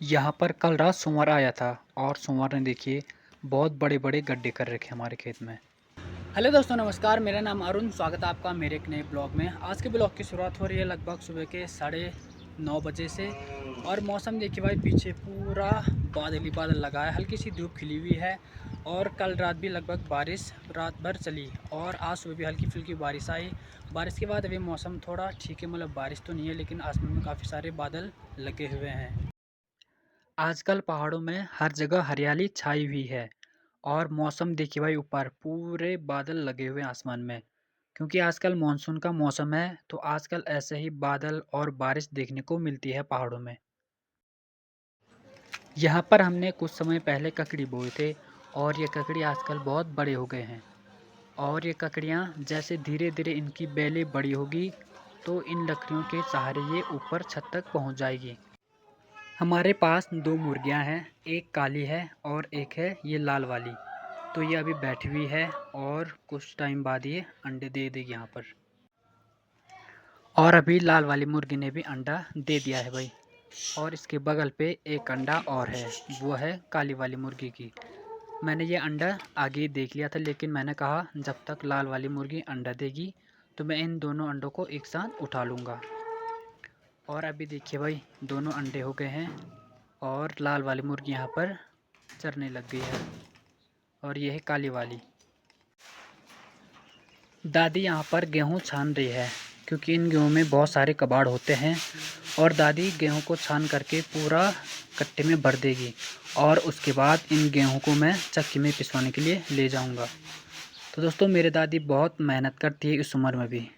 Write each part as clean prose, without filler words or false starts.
यहाँ पर कल रात सोमवार आया था और सोमवार ने देखिए बहुत बड़े बड़े गड्ढे कर रखे हमारे खेत में। हेलो दोस्तों, नमस्कार। मेरा नाम अरुण, स्वागत है आपका मेरे एक नए ब्लॉग में। आज के ब्लॉग की शुरुआत हो रही है लगभग सुबह के 9:30 से। और मौसम देखिए भाई, पीछे पूरा बादल ही बादल लगा है, हल्की सी धूप खिली हुई है। और कल रात भी लगभग बारिश रात भर चली और आज सुबह भी हल्की फुल्की बारिश आई। बारिश के बाद अभी मौसम थोड़ा ठीक है, मतलब बारिश तो नहीं है लेकिन आसमान में काफ़ी सारे बादल लगे हुए हैं। आजकल पहाड़ों में हर जगह हरियाली छाई हुई है और मौसम देखिए भाई, ऊपर पूरे बादल लगे हुए हैं आसमान में। क्योंकि आजकल मानसून का मौसम है तो आजकल ऐसे ही बादल और बारिश देखने को मिलती है पहाड़ों में। यहाँ पर हमने कुछ समय पहले ककड़ी बोए थे और ये ककड़ी आजकल बहुत बड़े हो गए हैं। और ये ककड़ियाँ जैसे धीरे धीरे इनकी बेलें बड़ी होगी तो इन लकड़ियों के सहारे ये ऊपर छत तक पहुँच जाएगी। हमारे पास दो मुर्गियाँ हैं, एक काली है और एक है ये लाल वाली। तो ये अभी बैठी हुई है और कुछ टाइम बाद ये अंडे दे देगी यहाँ पर। और अभी लाल वाली मुर्गी ने भी अंडा दे दिया है भाई। और इसके बगल पे एक अंडा और है, वो है काली वाली मुर्गी की। मैंने ये अंडा आगे ही देख लिया था लेकिन मैंने कहा जब तक लाल वाली मुर्गी अंडा देगी तो मैं इन दोनों अंडों को एक साथ उठा लूँगा। और अभी देखिए भाई, दोनों अंडे हो गए हैं और लाल वाली मुर्गी यहाँ पर चरने लग गई है और ये है काली वाली। दादी यहाँ पर गेहूँ छान रही है क्योंकि इन गेहूँ में बहुत सारे कबाड़ होते हैं। और दादी गेहूँ को छान करके पूरा कट्टे में भर देगी और उसके बाद इन गेहूँ को मैं चक्की में पिसवाने के लिए ले जाऊँगा। तो दोस्तों, मेरे दादी बहुत मेहनत करती है इस उम्र में भी।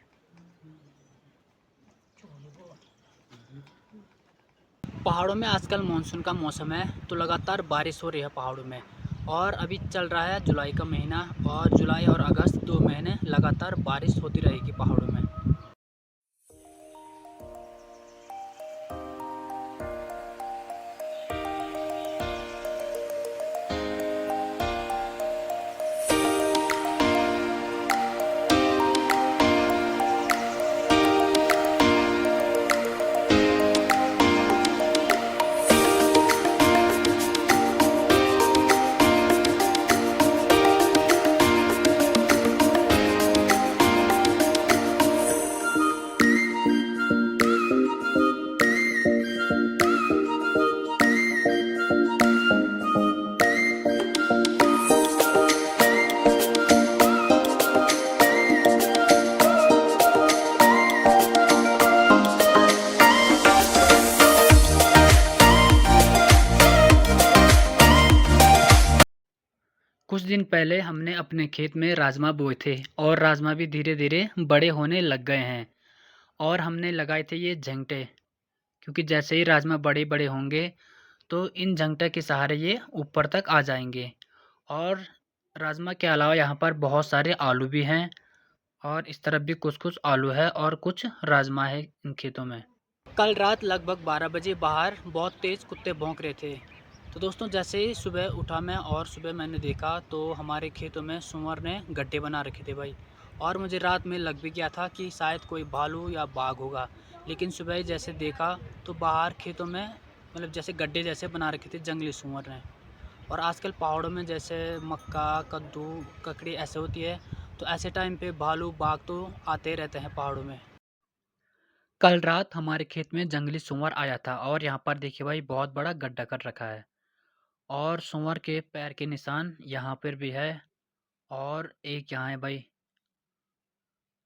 पहाड़ों में आजकल मानसून का मौसम है तो लगातार बारिश हो रही है पहाड़ों में। और अभी चल रहा है जुलाई का महीना और जुलाई और अगस्त 2 महीने लगातार बारिश होती रहेगी पहाड़ों में। कुछ दिन पहले हमने अपने खेत में राजमा बोए थे और राजमा भी धीरे धीरे बड़े होने लग गए हैं। और हमने लगाए थे ये झंगटे, क्योंकि जैसे ही राजमा बड़े बड़े होंगे तो इन झंगटे के सहारे ये ऊपर तक आ जाएंगे। और राजमा के अलावा यहाँ पर बहुत सारे आलू भी हैं और इस तरफ भी कुछ कुछ आलू है और कुछ राजमा है इन खेतों में। कल रात लगभग 12 बजे बाहर बहुत तेज़ कुत्ते भौंक रहे थे। तो दोस्तों, जैसे ही सुबह उठा मैं और सुबह मैंने देखा तो हमारे खेतों में सूअर ने गड्ढे बना रखे थे भाई। और मुझे रात में लग भी गया था कि शायद कोई भालू या बाघ होगा। लेकिन सुबह ही जैसे देखा तो बाहर खेतों में मतलब जैसे गड्ढे जैसे बना रखे थे जंगली सूअर ने। और आजकल पहाड़ों में जैसे मक्का, कद्दू, ककड़ी ऐसे होती है, तो ऐसे टाइम पे भालू बाघ तो आते रहते हैं पहाड़ों में। कल रात हमारे खेत में जंगली सुअर आया था और यहाँ पर देखिए भाई, बहुत बड़ा गड्ढा कर रखा है। और सुअर के पैर के निशान यहाँ पर भी है और एक यहाँ है भाई।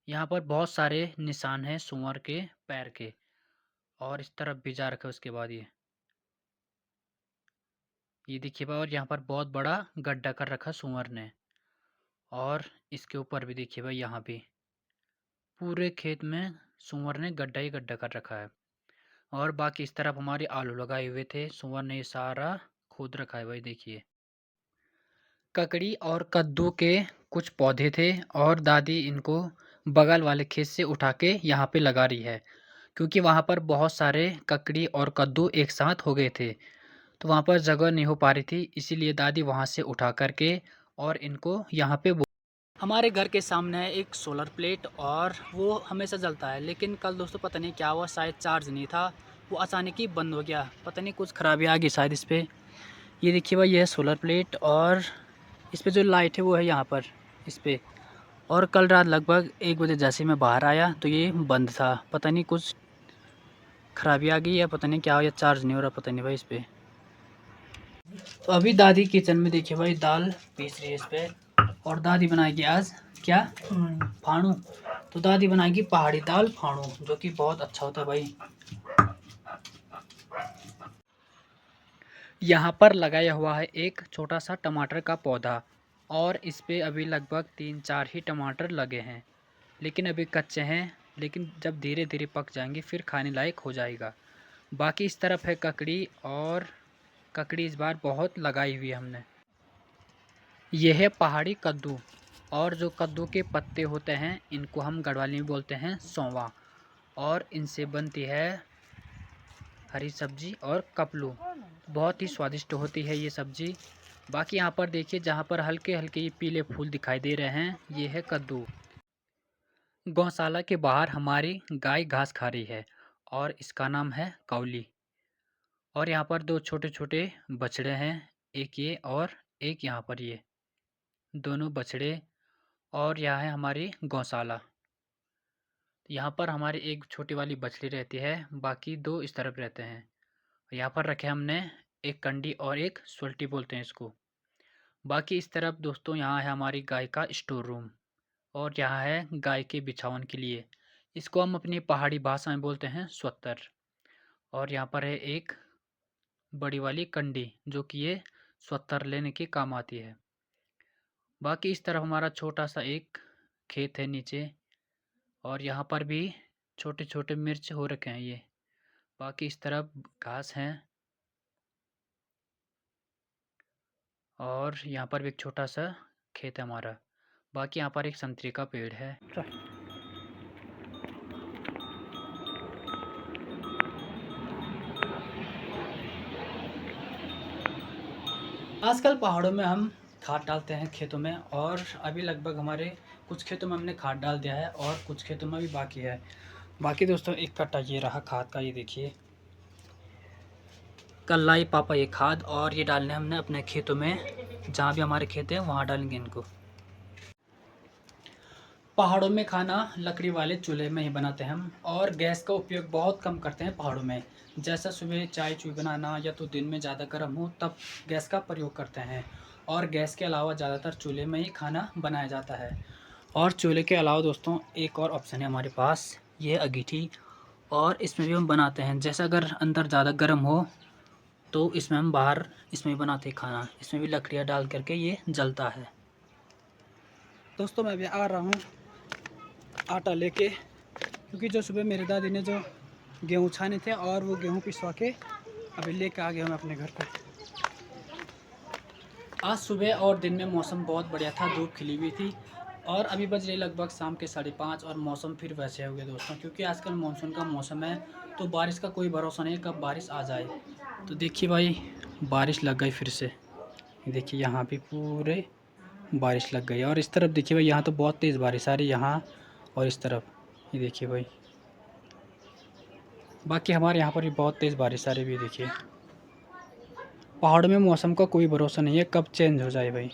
यहाँ पर बहुत सारे निशान हैं सुअर के पैर के। और इस तरफ भी जा रखा है उसके बाद ये देखिए भाई, और यहाँ पर बहुत बड़ा गड्ढा कर रखा सुअर ने। और इसके ऊपर भी देखिए भाई, यहाँ भी पूरे खेत में सुअर ने गड्ढा ही गड्ढा कर रखा है। और बाकी इस तरफ हमारे आलू लगाए हुए थे, सुअर ने ये सारा खोद रखा है भाई देखिए। ककड़ी और कद्दू के कुछ पौधे थे और दादी इनको बगल वाले खेत से उठा के यहाँ पे लगा रही है, क्योंकि वहाँ पर बहुत सारे ककड़ी और कद्दू एक साथ हो गए थे तो वहाँ पर जगह नहीं हो पा रही थी, इसीलिए दादी वहाँ से उठा करके और इनको यहाँ पे हमारे घर के सामने है एक सोलर प्लेट और वो हमेशा जलता है, लेकिन कल दोस्तों पता नहीं क्या हुआ, शायद चार्ज नहीं था वो अचानक ही बंद हो गया। पता नहीं कुछ खराबी आ गई शायद इस पर। ये देखिए भाई, ये है सोलर प्लेट और इस पर जो लाइट है वो है यहाँ पर इस पर। और कल रात लगभग 1 बजे जैसे मैं बाहर आया तो ये बंद था। पता नहीं कुछ खराबी आ गई या पता नहीं क्या हो, या चार्ज नहीं हो रहा, पता नहीं भाई इस पर। तो अभी दादी किचन में देखिए भाई दाल पीस रही है इस पर। और दादी बनाएगी आज क्या, फाणू। तो दादी बनाएगी पहाड़ी दाल फाणू, जो कि बहुत अच्छा होता है भाई। यहाँ पर लगाया हुआ है एक छोटा सा टमाटर का पौधा और इस पे अभी लगभग 3-4 ही टमाटर लगे हैं, लेकिन अभी कच्चे हैं। लेकिन जब धीरे धीरे पक जाएंगे फिर खाने लायक हो जाएगा। बाकी इस तरफ है ककड़ी, और ककड़ी इस बार बहुत लगाई हुई है हमने। यह है पहाड़ी कद्दू, और जो कद्दू के पत्ते होते हैं इनको हम गढ़वाली में बोलते हैं सौंवा, और इनसे बनती है हरी सब्जी और कपलू। बहुत ही स्वादिष्ट होती है ये सब्जी। बाकी यहाँ पर देखिए जहाँ पर हल्के हल्के ये पीले फूल दिखाई दे रहे हैं, ये है कद्दू। गौशाला के बाहर हमारी गाय घास खा रही है और इसका नाम है काउली। और यहाँ पर 2 छोटे छोटे बछड़े हैं, एक ये और एक यहाँ पर ये दोनों बछड़े। और यहाँ है हमारी गौशाला। यहाँ पर हमारी एक छोटी वाली बछड़ी रहती है, बाकी 2 इस तरफ रहते हैं। यहाँ पर रखे हमने एक कंडी और एक सुलटी बोलते हैं इसको। बाकी इस तरफ दोस्तों यहाँ है हमारी गाय का स्टोर रूम, और यहाँ है गाय के बिछावन के लिए। इसको हम अपनी पहाड़ी भाषा में बोलते हैं स्वत्तर। और यहाँ पर है एक बड़ी वाली कंडी, जो कि ये स्वत्तर लेने के काम आती है। बाकी इस तरफ हमारा छोटा सा एक खेत है नीचे, और यहाँ पर भी छोटे छोटे मिर्च हो रखे हैं ये। बाकी इस तरफ घास हैं, और यहाँ पर भी एक छोटा सा खेत है हमारा। बाकी यहाँ पर एक संतरे का पेड़ है। आजकल पहाड़ों में हम खाद डालते हैं खेतों में, और अभी लगभग हमारे कुछ खेतों में हमने खाद डाल दिया है और कुछ खेतों में भी बाकी है। बाकी दोस्तों एक कट्टा ये रहा खाद का, ये देखिए कल लाई पापा ये खाद, और ये डालने हमने अपने खेतों में, जहाँ भी हमारे खेत हैं वहाँ डालेंगे इनको। पहाड़ों में खाना लकड़ी वाले चूल्हे में ही बनाते हैं हम, और गैस का उपयोग बहुत कम करते हैं पहाड़ों में। जैसा सुबह चाय चूय बनाना या तो दिन में ज़्यादा गर्म हो तब गैस का प्रयोग करते हैं, और गैस के अलावा ज़्यादातर चूल्हे में ही खाना बनाया जाता है। और चूल्हे के अलावा दोस्तों एक और ऑप्शन है हमारे पास, ये है अंगीठी, और इसमें भी हम बनाते हैं। जैसा अगर अंदर ज़्यादा गर्म हो तो इसमें हम बाहर इसमें भी बनाते हैं खाना। इसमें भी लकड़ियाँ डाल करके ये जलता है। दोस्तों मैं अभी आ रहा हूँ आटा लेके, क्योंकि जो सुबह मेरी दादी ने जो गेहूँ छाने थे और वो गेहूँ पिसवा के अभी लेके आ गया मैं अपने घर पर। आज सुबह और दिन में मौसम बहुत बढ़िया था, धूप खिली हुई थी, और अभी बज रही लगभग शाम के 5:30, और मौसम फिर वैसे हो गया दोस्तों, क्योंकि आजकल मानसून का मौसम है तो बारिश का कोई भरोसा नहीं है कब बारिश आ जाए। तो देखिए भाई बारिश लग गई फिर से, देखिए यहाँ भी पूरे बारिश लग गई। और इस तरफ देखिए भाई यहाँ तो बहुत तेज़ बारिश आ रही है यहाँ, और इस तरफ ये देखिए भाई। बाकी हमारे यहाँ पर भी बहुत तेज़ बारिश आ रही है, देखिए। पहाड़ में मौसम का कोई भरोसा नहीं है कब चेंज हो जाए भाई।